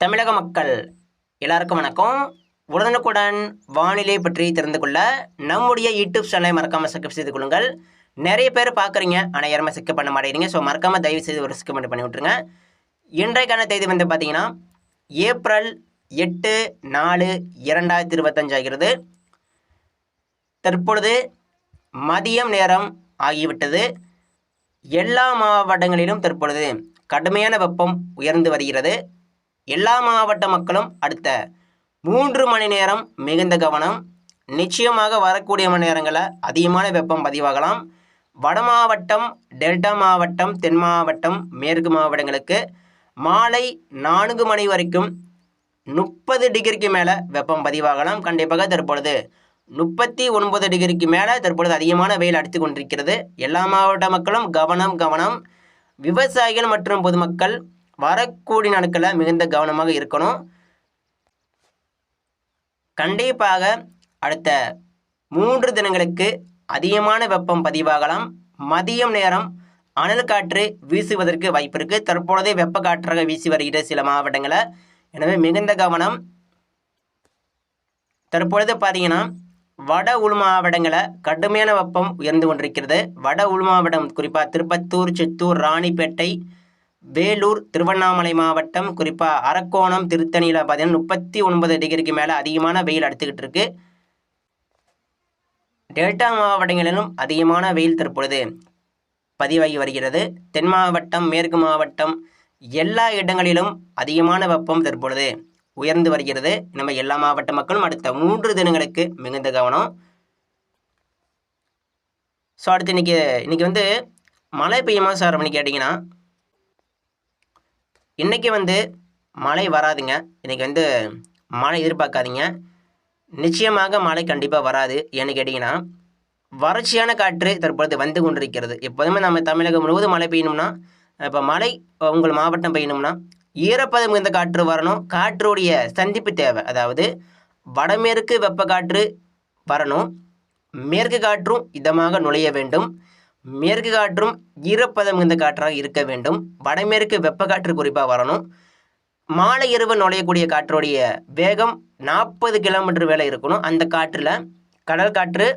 தமிழக மக்கள் எல்லாருக்கும் வணக்கம். உடனுக்குடன் வானிலை பற்றி தெரிந்து கொள்ள நம்முடைய யூடியூப் சேனலை மறக்காமல் சப்ஸ்கிரைப் செய்து கொள்ளுங்கள். நிறைய பேர் பார்க்குறீங்க, ஆனால் யாருமே சப்ஸ்கிரைப் பண்ண மாட்டேங்கிறீங்க. ஸோ மறக்காமல் தயவு செய்து ஒரு சப்ஸ்கிரைப் பண்ணி விட்டுருங்க. இன்றைக்கான தேதி வந்து பார்த்தீங்கன்னா ஏப்ரல் 8/4/2025 ஆகிறது. தற்பொழுது மதியம் நேரம் ஆகிவிட்டது. எல்லா மாவட்டங்களிலும் தற்பொழுது கடுமையான வெப்பம் உயர்ந்து வருகிறது. எல்லா மாவட்ட மக்களும் அடுத்த 3 மணி நேரம் மிகுந்த கவனம். நிச்சயமாக வரக்கூடிய மணி நேரங்களில் அதிகமான வெப்பம் பதிவாகலாம். வட மாவட்டம், டெல்டா மாவட்டம், தென் மாவட்டம், மேற்கு மாவட்டங்களுக்கு மாலை 4 மணி வரைக்கும் 30 டிகிரிக்கு மேலே வெப்பம் பதிவாகலாம். கண்டிப்பாக தற்பொழுது 39 டிகிரிக்கு மேலே தற்பொழுது அதிகமான வெயில் அடித்து கொண்டிருக்கிறது. எல்லா மாவட்ட மக்களும் கவனம். விவசாயிகள் மற்றும் பொதுமக்கள் வரக்கூடிய நாட்களில் மிகுந்த கவனமாக இருக்கணும். கண்டிப்பாக அடுத்த 3 தினங்களுக்கு அதிகமான வெப்பம் பதிவாகலாம். மதியம் நேரம் அனல் காற்று வீசுவதற்கு வாய்ப்பு இருக்குது. தற்பொழுதே வெப்ப காற்றாக வீசி வருகிறது சில மாவட்டங்களில். எனவே மிகுந்த கவனம். தற்பொழுது பார்த்தீங்கன்னா வட உள் மாவட்டங்களில் கடுமையான வெப்பம் உயர்ந்து கொண்டிருக்கிறது. வட உள் மாவட்டம் குறிப்பாக திருப்பத்தூர், சித்தூர், ராணிப்பேட்டை, வேலூர், திருவண்ணாமலை மாவட்டம், குறிப்பாக அரக்கோணம், திருத்தணியில் பார்த்தீங்கன்னா 39 டிகிரிக்கு மேலே அதிகமான வெயில் அடித்துக்கிட்டு இருக்கு. டெல்டா மாவட்டங்களிலும் அதிகமான வெயில் தற்பொழுது பதிவாகி வருகிறது. தென் மாவட்டம், மேற்கு மாவட்டம் எல்லா இடங்களிலும் அதிகமான வெப்பம் தற்பொழுது உயர்ந்து வருகிறது. நம்ம எல்லா மாவட்ட மக்களும் அடுத்த 3 தினங்களுக்கு மிகுந்த கவனம். ஸோ அடுத்து இன்னைக்கு வந்து மழை பெய்யுமா சார் அப்படின்னு கேட்டிங்கன்னா, இன்றைக்கி வந்து மழை வராதுங்க. இன்றைக்கி வந்து மழை எதிர்பார்க்காதீங்க. நிச்சயமாக மழை கண்டிப்பாக வராது. ஏன்னு கேட்டிங்கன்னா வறட்சியான காற்று தற்பொழுது வந்து கொண்டிருக்கிறது. எப்போதுமே நம்ம தமிழகம் முழுவதும் மழை பெய்யணும்னா, இப்போ மழை உங்கள் மாவட்டம் பெய்யணும்னா ஈரப்பதம் மிகுந்த காற்று வரணும். காற்றுடைய சந்திப்பு தேவை. அதாவது வடமேற்கு வெப்ப காற்று வரணும், மேற்கு காற்றும் இதமாக நுழைய வேண்டும், மேற்கு காற்றும் ஈரப்பதம் மிகுந்த காற்றாக இருக்க வேண்டும். வடமேற்கு வெப்ப காற்று குறிப்பாக வரணும். மாலை இரவு நுழையக்கூடிய காற்றுடைய வேகம் 40 கிலோமீட்டர் வேலை இருக்கணும். அந்த காற்றில் கடல் காற்று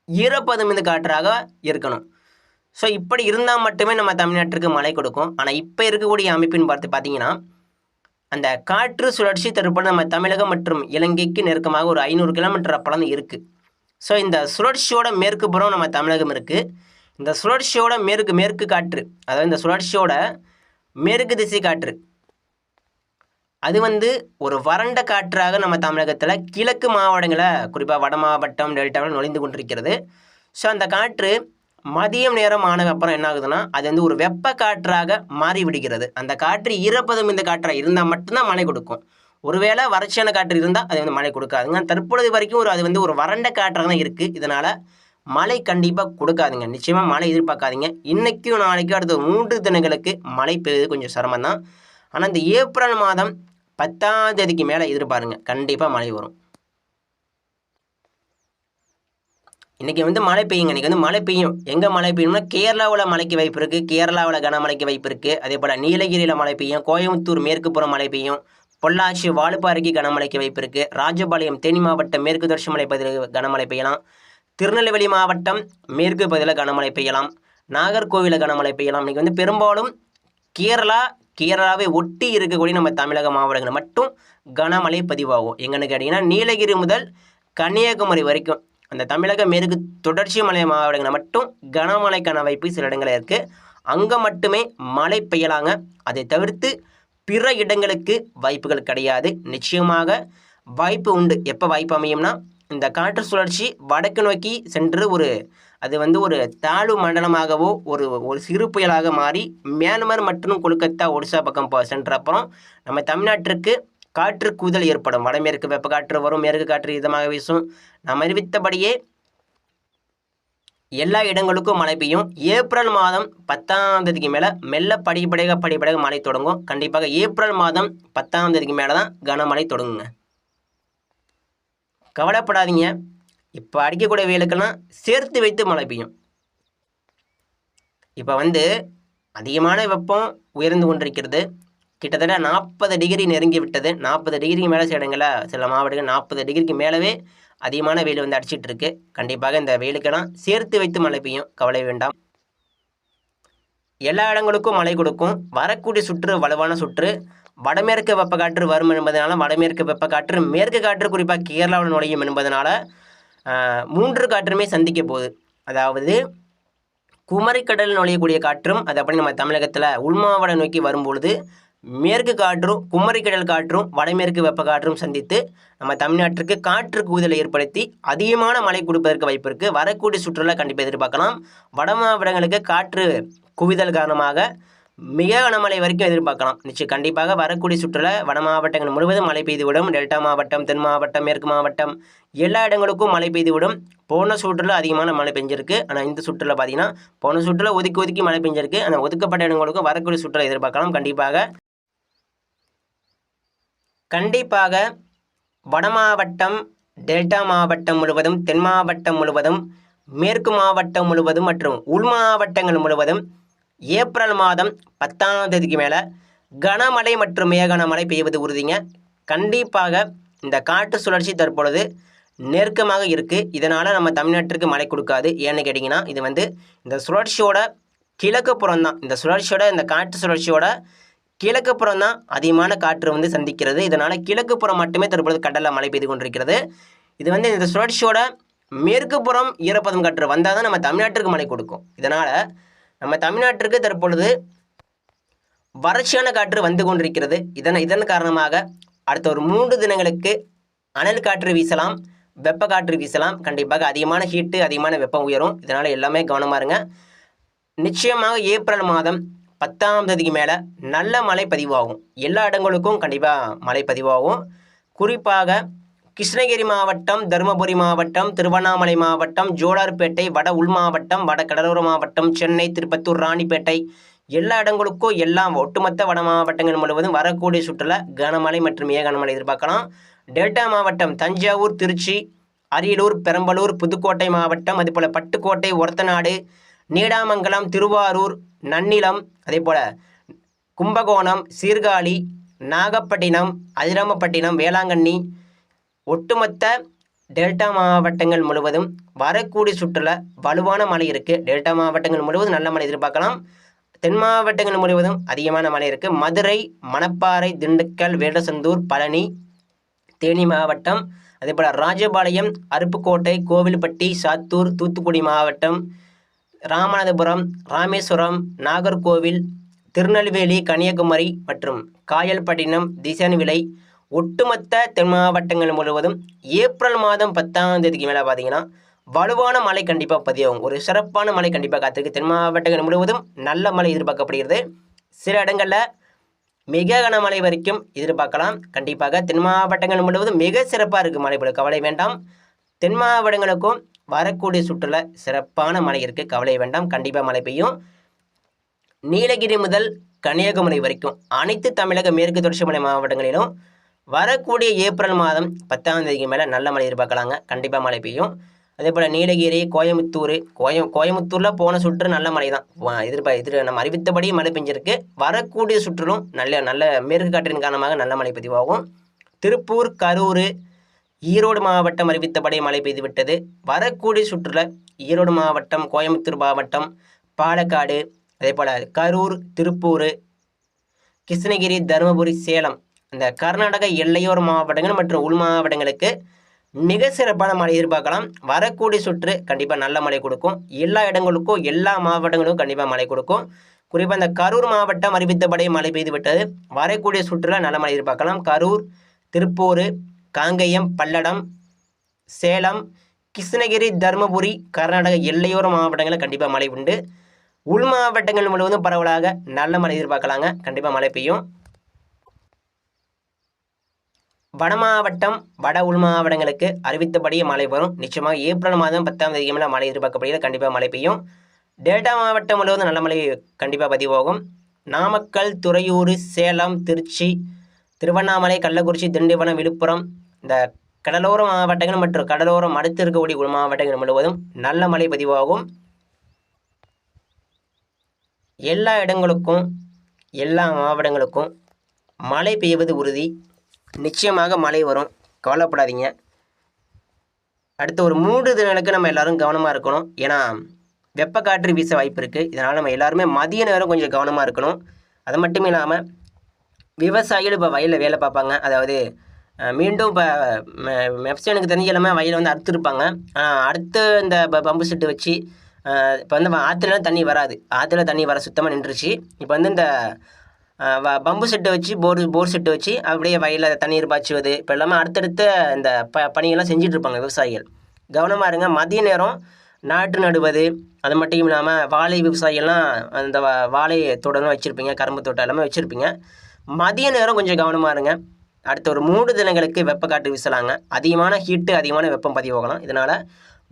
ஈரப்பதம் மிகுந்த காற்றாக இருக்கணும். ஸோ இப்படி இருந்தால் மட்டுமே நம்ம தமிழ்நாட்டிற்கு மழை கொடுக்கும். ஆனால் இப்போ இருக்கக்கூடிய அமைப்பின் பார்த்தீங்கன்னா அந்த காற்று சுழற்சி தற்போது நம்ம தமிழகம் மற்றும் இலங்கைக்கு நெருக்கமாக ஒரு 500 கிலோமீட்டர் அப்பளம் இருக்குது. ஸோ இந்த சுழற்சியோட மேற்கு புறம் நம்ம தமிழகம் இருக்குது. இந்த சுழற்சியோட மேற்கு காற்று, அதாவது இந்த சுழற்சியோட மேற்கு திசை காற்று, அது வந்து ஒரு வறண்ட காற்றாக நம்ம தமிழகத்தில் கிழக்கு மாவட்டங்களில் குறிப்பாக வட மாவட்டம், டெல்டாவில் நுழைந்து கொண்டிருக்கிறது. ஸோ அந்த காற்று மதியம் நேரம் ஆன அப்புறம் என்ன ஆகுதுன்னா அது வந்து ஒரு வெப்ப காற்றாக மாறிவிடுகிறது. அந்த காற்று ஈரப்பதம் இந்த காற்றாக இருந்தால் மட்டும்தான் மழை கொடுக்கும். ஒருவேளை வறட்சியான காற்று இருந்தால் அது வந்து மழை கொடுக்காதுங்க. தற்பொழுது வரைக்கும் அது வந்து ஒரு வறண்ட காற்றாக தான் இருக்குது. இதனால் மழை கண்டிப்பாக கொடுக்காதுங்க. நிச்சயமாக மழை எதிர்பார்க்காதீங்க. இன்றைக்கும் நாளைக்கும் அடுத்த 3 தினங்களுக்கு மழை பெய்யுது கொஞ்சம் சிரமம் தான். ஆனால் இந்த ஏப்ரல் மாதம் 10ஆம் தேதிக்கு மேலே எதிர்பாருங்க, கண்டிப்பாக மழை வரும். இன்றைக்கி வந்து மழை பெய்யுங்க. இன்றைக்கி வந்து மழை பெய்யும். எங்கே மழை பெய்யும்னா கேரளாவில் மழைக்கு வாய்ப்பு இருக்குது. கேரளாவில் கனமழைக்கு வாய்ப்பு இருக்குது. அதே போல் நீலகிரியில் மழை பெய்யும். கோயம்புத்தூர் மேற்கு புறம் மழை பெய்யும். பொள்ளாச்சி, வால்பாறைக்கு கனமழைக்கு வாய்ப்பு இருக்குது. ராஜபாளையம், தேனி மாவட்டம் மேற்கு தொடர்ச்சி மலை பகுதியில் கனமழை பெய்யலாம். திருநெல்வேலி மாவட்டம் மேற்கு பகுதியில் கனமழை பெய்யலாம். நாகர்கோவிலில் கனமழை பெய்யலாம். இன்றைக்கி வந்து பெரும்பாலும் கேரளாவை ஒட்டி இருக்கக்கூடிய நம்ம தமிழக மாவட்டங்கள் மட்டும் கனமழை பதிவாகும். எங்கன்னு கேட்டிங்கன்னா நீலகிரி முதல் கன்னியாகுமரி வரைக்கும் அந்த தமிழக மேற்கு தொடர்ச்சி மலை மாவட்டங்களில் மட்டும் கனமழைக்கான வாய்ப்பு சில இடங்களில் இருக்குது. அங்கே மட்டுமே மழை பெய்யலாங்க. அதை தவிர்த்து பிற இடங்களுக்கு வாய்ப்புகள் கிடையாது. நிச்சயமாக வாய்ப்பு உண்டு. எப்போ வாய்ப்பு அமையும்னா இந்த காற்று சுழற்சி வடக்கு நோக்கி சென்று அது வந்து ஒரு தாழ்வு மண்டலமாகவோ ஒரு சிறு புயலாக மாறி மியான்மர் மற்றும் கொல்கத்தா, ஒடிசா பக்கம் சென்ற அப்புறம் நம்ம தமிழ்நாட்டிற்கு காற்று கூதல் ஏற்படும். வடமேற்கு வெப்ப காற்று வரும், மேற்கு காற்று இதமாக வீசும். நாம் அறிவித்தபடியே எல்லா இடங்களுக்கும் மழை பெய்யும். ஏப்ரல் மாதம் 10ஆம் தேதிக்கு மேலே மெல்ல படிப்படியாக மழை தொடங்கும். கண்டிப்பாக ஏப்ரல் மாதம் 10ஆம் தேதிக்கு மேலே தான் கனமழை தொடங்குங்க. கவலைப்படாதீங்க. இப்போ அடிக்கக்கூடிய வெயிலுக்கெல்லாம் சேர்த்து வைத்து மழை பெய்யும். இப்போ வந்து அதிகமான வெப்பம் உயர்ந்து கொண்டிருக்கிறது. கிட்டத்தட்ட 40 டிகிரி நெருங்கி விட்டது. 40 டிகிரிக்கு மேலே சில இடங்களில் சில மாவட்டங்கள் 40 டிகிரிக்கு மேலவே அதிகமான வெயில் வந்து அடிச்சிட்டு இருக்கு. கண்டிப்பாக இந்த வெயிலுக்கெல்லாம் சேர்த்து வைத்து மழை பெய்யும், கவலை வேண்டாம். எல்லா இடங்களுக்கும் மழை கொடுக்கும். வரக்கூடிய சுற்று வலுவான சுற்று. வடமேற்கு வெப்பக்காற்று வரும் என்பதனால வடமேற்கு வெப்பக்காற்று மேற்கு காற்று குறிப்பாக கேரளாவில் நுழையும் என்பதனால 3 காற்றுமே சந்திக்க போகுது. அதாவது குமரிக்கடல் நுழையக்கூடிய காற்றும் அது அப்படி நம்ம தமிழகத்தில் உள்மாவட்டம் நோக்கி வரும்பொழுது மேற்கு காற்றும் குமரிக்கடல் காற்றும் வடமேற்கு வெப்ப காற்றும் சந்தித்து நம்ம தமிழ்நாட்டிற்கு காற்று குவிதலை ஏற்படுத்தி அதிகமான மழை கொடுப்பதற்கு வாய்ப்பு இருக்குது. வரக்கூடிய சுற்றுலா கண்டிப்பாக எதிர்பார்க்கலாம். வட மாவட்டங்களுக்கு காற்று குவிதல் காரணமாக மிக கனமழை வரைக்கும் எதிர்பார்க்கலாம். நிச்சயம் கண்டிப்பாக வரக்கூடிய சுற்றுலா வட மாவட்டங்கள் முழுவதும் மழை பெய்துவிடும். டெல்டா மாவட்டம், தென் மாவட்டம், மேற்கு மாவட்டம் எல்லா இடங்களுக்கும் மழை பெய்துவிடும். போன சுற்றுலா அதிகமான மழை பெஞ்சிருக்கு. ஆனால் இந்த சுற்றுலா பார்த்தீங்கன்னா போன சுற்றுலா ஒதுக்கி மழை பெஞ்சிருக்கு. ஆனால் ஒதுக்கப்பட்ட இடங்களுக்கும் வரக்கூடிய சுற்றுலா எதிர்பார்க்கலாம். கண்டிப்பாக வட மாவட்டம், டெல்டா மாவட்டம் முழுவதும், தென் மாவட்டம் முழுவதும், மேற்கு மாவட்டம் முழுவதும் மற்றும் உள் மாவட்டங்கள் முழுவதும் ஏப்ரல் மாதம் 10ஆம் தேதிக்கு மேலே கனமழை மற்றும் மிக கனமழை பெய்வது உறுதிங்க. கண்டிப்பாக இந்த காற்று சுழற்சி தற்பொழுது நெருக்கமாக இருக்குது. இதனால் நம்ம தமிழ்நாட்டிற்கு மழை கொடுக்காது. ஏன்னு கேட்டிங்கன்னா இது வந்து இந்த சுழற்சியோட கிழக்கு புறம் தான். இந்த காற்று சுழற்சியோட கிழக்கு புறம் தான் அதிகமான காற்று வந்து சந்திக்கிறது. இதனால் கிழக்கு புறம் மட்டுமே தற்பொழுது கடலில் மழை பெய்து கொண்டிருக்கிறது. இது வந்து இந்த சுழற்சியோட மேற்கு புறம் ஈரப்பதம் காற்று வந்தால் தான் நம்ம தமிழ்நாட்டிற்கு மழை கொடுக்கும். இதனால் நம்ம தமிழ்நாட்டிற்கு தற்பொழுது வறட்சியான காற்று வந்து கொண்டிருக்கிறது. இதன் காரணமாக அடுத்த ஒரு 3 தினங்களுக்கு அனல் காற்று வீசலாம், வெப்ப காற்று வீசலாம். கண்டிப்பாக அதிகமான ஹீட்டு, அதிகமான வெப்பம் உயரும். இதனால் எல்லாமே கவனமாக இருங்க. நிச்சயமாக ஏப்ரல் மாதம் 10ஆம் தேதிக்கு மேலே நல்ல மழை பதிவாகும். எல்லா இடங்களுக்கும் கண்டிப்பாக மழை பதிவாகும். குறிப்பாக கிருஷ்ணகிரி மாவட்டம், தருமபுரி மாவட்டம், திருவண்ணாமலை மாவட்டம், ஜோலார்பேட்டை, வட உள் மாவட்டம், வட கடலோர மாவட்டம், சென்னை, திருப்பத்தூர், ராணிப்பேட்டை எல்லா இடங்களுக்கும் ஒட்டுமொத்த வட மாவட்டங்கள் முழுவதும் வரக்கூடிய சுற்றுலா கனமழை மற்றும் மிக கனமழை எதிர்பார்க்கலாம். டெல்டா மாவட்டம் தஞ்சாவூர், திருச்சி, அரியலூர், பெரம்பலூர், புதுக்கோட்டை மாவட்டம், அதேபோல் பட்டுக்கோட்டை, ஒரத்தநாடு, நீடாமங்கலம், திருவாரூர், நன்னிலம், அதேபோல் கும்பகோணம், சீர்காழி, நாகப்பட்டினம், அதிராமப்பட்டினம், வேளாங்கண்ணி ஒட்டுமொத்த டெல்டா மாவட்டங்கள் முழுவதும் வரக்கூடிய சுற்றுலா வலுவான மழை இருக்குது. டெல்டா மாவட்டங்கள் முழுவதும் நல்ல மழை எதிர்பார்க்கலாம். தென் மாவட்டங்கள் முழுவதும் அதிகமான மழை இருக்குது. மதுரை, மணப்பாறை, திண்டுக்கல், வேடசந்தூர், பழனி, தேனி மாவட்டம், அதேபோல் ராஜபாளையம், அருப்புக்கோட்டை, கோவில்பட்டி, சாத்தூர், தூத்துக்குடி மாவட்டம், ராமநாதபுரம், ராமேஸ்வரம், நாகர்கோவில், திருநெல்வேலி, கன்னியாகுமரி மற்றும் காயல்பட்டினம், திசையன்விளை ஒட்டுமொத்த தென் மாவட்டங்கள் முழுவதும் ஏப்ரல் மாதம் 10ஆம் தேதிக்கு மேலே பார்த்தீங்கன்னா வலுவான மழை கண்டிப்பாக பதிவாகும். ஒரு சிறப்பான மழை கண்டிப்பாக காத்திருக்கு. தென் மாவட்டங்கள் முழுவதும் நல்ல மழை எதிர்பார்க்கப்படுகிறது. சில இடங்களில் மிக கனமழை வரைக்கும் எதிர்பார்க்கலாம். கண்டிப்பாக தென் மாவட்டங்கள் முழுவதும் மிக சிறப்பாக இருக்குது மழை பொழுது, கவலை வேண்டாம். தென் மாவட்டங்களுக்கும் வரக்கூடிய சுற்றுலா சிறப்பான மழை இருக்குது, கவலை வேண்டாம். கண்டிப்பாக மழை பெய்யும். நீலகிரி முதல் கன்னியாகுமரி வரைக்கும் அனைத்து தமிழக மேற்கு தொடர்ச்சி மலை மாவட்டங்களிலும் வரக்கூடிய ஏப்ரல் மாதம் 10ஆம் தேதிக்கு மேலே நல்ல மழை எதிர்பார்க்கலாங்க. கண்டிப்பாக மழை பெய்யும். அதே போல் நீலகிரி, கோயமுத்தூரில் போன சுற்று நல்ல மழை தான் நம்ம அறிவித்தபடி மழை பெஞ்சிருக்கு. வரக்கூடிய சுற்றிலும் நல்ல மேற்கு காற்றின் காரணமாக நல்ல மழை பதிவாகும். திருப்பூர், கரூர், ஈரோடு மாவட்டம் அறிவித்தபடி மழை பெய்து விட்டது. வரக்கூடிய சுற்றுல ஈரோடு மாவட்டம், கோயமுத்தூர் மாவட்டம், பாலக்காடு, அதே போல் கரூர், திருப்பூர், கிருஷ்ணகிரி, தருமபுரி, சேலம் இந்த கர்நாடக எல்லையோர மாவட்டங்கள் மற்றும் உள் மாவட்டங்களுக்கு மிக சிறப்பான மழை எதிர்பார்க்கலாம். வரக்கூடிய சுற்று கண்டிப்பாக நல்ல மழை கொடுக்கும். எல்லா இடங்களுக்கும் எல்லா மாவட்டங்களுக்கும் கண்டிப்பாக மழை கொடுக்கும். குறிப்பாக இந்த கரூர் மாவட்டம் அறிவித்தபடி மழை பெய்து விட்டது. வரக்கூடிய சுற்றுல நல்ல மழை எதிர்பார்க்கலாம். கரூர், திருப்பூர், காங்கேயம், பல்லடம், சேலம், கிருஷ்ணகிரி, தருமபுரி, கர்நாடக எல்லையோர மாவட்டங்களில் கண்டிப்பாக மழை உண்டு. உள் மாவட்டங்கள் முழுவதும் பரவலாக நல்ல மழை எதிர்பார்க்கலாங்க. கண்டிப்பாக மழை பெய்யும். வட மாவட்டம், வட உள் மாவட்டங்களுக்கு அறிவித்தபடியே மழை வரும். நிச்சயமாக ஏப்ரல் மாதம் 10ஆம் தேதி மேலே மழை எதிர்பார்க்கப்படுகிறது. கண்டிப்பாக மழை பெய்யும். டெல்டா மாவட்டம் முழுவதும் நல்ல மழை கண்டிப்பாக பதிவாகும். நாமக்கல், துறையூர், சேலம், திருச்சி, திருவண்ணாமலை, கள்ளக்குறிச்சி, திண்டிவனம், விழுப்புரம் இந்த கடலோர மாவட்டங்கள் மற்றும் கடலோரம் அடுத்து இருக்கக்கூடிய உள் மாவட்டங்கள் முழுவதும் நல்ல மழை பதிவாகும். எல்லா இடங்களுக்கும் எல்லா மாவட்டங்களுக்கும் மழை பெய்வது உறுதி. நிச்சயமாக மழை வரும், கவலைப்படாதீங்க. அடுத்த ஒரு 3 தினங்களுக்கு நம்ம எல்லோரும் கவனமாக இருக்கணும். ஏன்னா வெப்பக்காற்று வீச வாய்ப்பு இருக்குது. இதனால் நம்ம எல்லாருமே மதிய நேரம் கொஞ்சம் கவனமாக இருக்கணும். அது மட்டும் இல்லாமல் விவசாயிகள் இப்போ வயலில் வேலை பார்ப்பாங்க. அதாவது மீண்டும் இப்போ மெப்சனுக்கு தெரிஞ்ச எல்லாமே வயலில் வந்து அறுத்துருப்பாங்க. அடுத்து இந்த பம்பு செட்டு வச்சு இப்போ வந்து ஆற்றுலாம் தண்ணி வராது. ஆற்றுல தண்ணி வர சுத்தமாக நின்றுச்சு. இப்போ வந்து இந்த பம்பு செட்டை வச்சு போர் செட்டு வச்சு அப்படியே வயலில் தண்ணீர் பாய்ச்சுவது இப்போ எல்லாமே அடுத்தடுத்த இந்த பணியெல்லாம் செஞ்சிட்ருப்பாங்க விவசாயிகள். கவனமாக இருங்க. மதிய நேரம் நாற்று நடுவது, அது மட்டும் இல்லாமல் வாழை விவசாயிகள்லாம் அந்த வாழை தோட்டம்லாம் வச்சுருப்பீங்க, கரும்பு தோட்டம் எல்லாமே வச்சுருப்பீங்க. மதிய நேரம் கொஞ்சம் கவனமாக இருங்க. அடுத்த ஒரு 3 தினங்களுக்கு வெப்பக்காற்று வீசலாங்க. அதிகமான ஹீட்டு, அதிகமான வெப்பம் பதிவாகலாம். இதனால்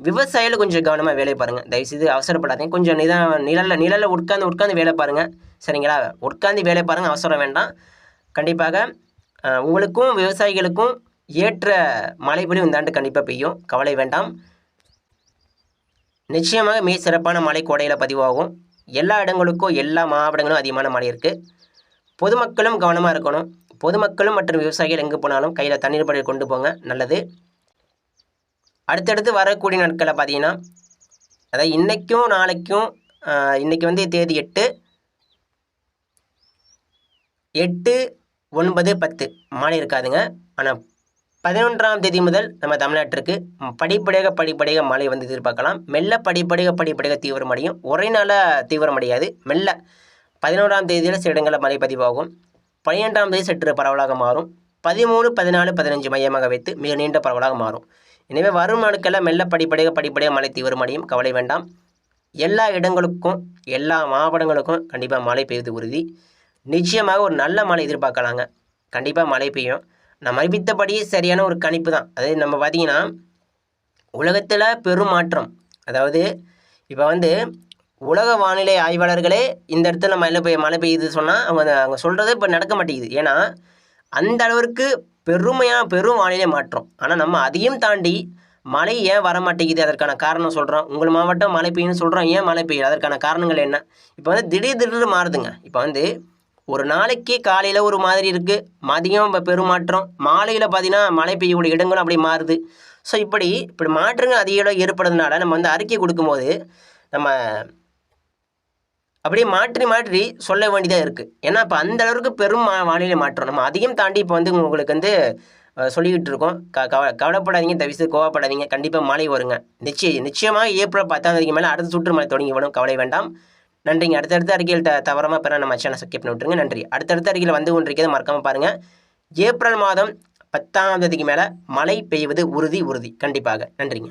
விவசாயிகள் கொஞ்சம் கவனமாக வேலை பாருங்கள். தயவுசெய்து அவசரப்படாதீங்க. கொஞ்சம் நிழலில் உட்காந்து வேலை பாருங்கள். சரிங்களா? உட்காந்து வேலை பாருங்கள், அவசரம் வேண்டாம். கண்டிப்பாக உங்களுக்கும் விவசாயிகளுக்கும் ஏற்ற மழை பொழிவு இந்த ஆண்டு கண்டிப்பாக பெய்யும், கவலை வேண்டாம். நிச்சயமாக மிக சிறப்பான மழை கோடையில் பதிவாகும். எல்லா இடங்களுக்கும், எல்லா மாவட்டங்களும் அதிகமான மழை இருக்குது. பொதுமக்களும் கவனமாக இருக்கணும். பொதுமக்களும் மற்றும் விவசாயிகள் எங்கே போனாலும் கையில் தண்ணீர் பாட்டில் கொண்டு போங்க, நல்லது. அடுத்தடுத்து வரக்கூடிய நாட்களில் பார்த்தீங்கன்னா, அதாவது இன்றைக்கும் நாளைக்கும், இன்றைக்கி வந்து தேதி 8, 9, 10 மழை இருக்காதுங்க. ஆனால் 11ஆம் தேதி முதல் நம்ம தமிழ்நாட்டிற்கு படிப்படியாக மழை வந்து எதிர்பார்க்கலாம். மெல்ல படிப்படியாக தீவிரமடையும். ஒரே நாளாக தீவிரமடையாது, மெல்ல 11ஆம் தேதியில் சில இடங்களில் மழை பதிவாகும். 12ஆம் தேதி சற்று பரவலாக மாறும். 13, 14, 15 மையமாக வைத்து மிக நீண்ட பரவலாக மாறும். எனவே வரும் நாட்களில் மெல்ல படிப்படியாக மழை தீவிரமடையும், கவலை வேண்டாம். எல்லா இடங்களுக்கும், எல்லா மாவட்டங்களுக்கும் கண்டிப்பாக மழை பெய்வது உறுதி. நிச்சயமாக ஒரு நல்ல மழை எதிர்பார்க்கலாங்க. கண்டிப்பாக மழை பெய்யும். நம்ம அறிவித்தபடி சரியான ஒரு கணிப்பு தான். அதாவது நம்ம பார்த்திங்கன்னா உலகத்தில் பெரும் மாற்றம். அதாவது இப்போ வந்து உலக வானிலை ஆய்வாளர்களே இந்த இடத்துல மழை பெய்யுது சொன்னால் அவங்க சொல்கிறது இப்போ நடக்க மாட்டேங்குது. ஏன்னா அந்த அளவிற்கு பெரும் வானிலை மாற்றம். ஆனால் நம்ம அதையும் தாண்டி மழை ஏன் வர மாட்டேங்குது, அதற்கான காரணம் சொல்கிறோம். உங்கள் மாவட்டம் மழை பெய்யுன்னு சொல்கிறோம், ஏன் மழை பெய்யுது, அதற்கான காரணங்கள் என்ன? இப்போ வந்து திடீர் மாறுதுங்க. இப்போ வந்து ஒரு நாளைக்கு காலையில் ஒரு மாதிரி இருக்குது, மதியம் இப்போ பெருமாற்றம், மாலையில் பார்த்தீங்கன்னா மழை பெய்யக்கூடிய இடங்களும் அப்படி மாறுது. ஸோ இப்படி மாற்றங்கள் அதிக ஏற்படுறதுனால நம்ம வந்து அறிக்கை கொடுக்கும்போது நம்ம அப்படியே மாற்றி சொல்ல வேண்டியதாக இருக்குது. ஏன்னா இப்போ அந்த அளவுக்கு பெரும் வானிலை மாற்றம். நம்ம அதையும் தாண்டி இப்போ வந்து உங்களுக்கு வந்து சொல்லிக்கிட்டு இருக்கோம். கவலைப்படாதீங்க, தவிர்த்து கோவப்படாதீங்க. கண்டிப்பாக மழை வருங்க. நிச்சயமாக ஏப்ரல் 10ஆம் தேதிக்கு மேலே அடுத்த சுற்று மழை தொடங்கி வரும், கவலை வேண்டாம். நன்றிங்க. அடுத்தடுத்த அறிக்கையில் தவறாமல் பெற நம்ம சேனல் சப்ஸ்கிரைப் பண்ணி விட்டுருங்க. நன்றி. அடுத்தடுத்த அறிக்கையில் வந்து கொண்டிருக்கிறது மறக்காமல் பாருங்கள். ஏப்ரல் மாதம் 10ஆம் தேதிக்கு மேலே மழை பெய்வது உறுதி. கண்டிப்பாக. நன்றிங்க.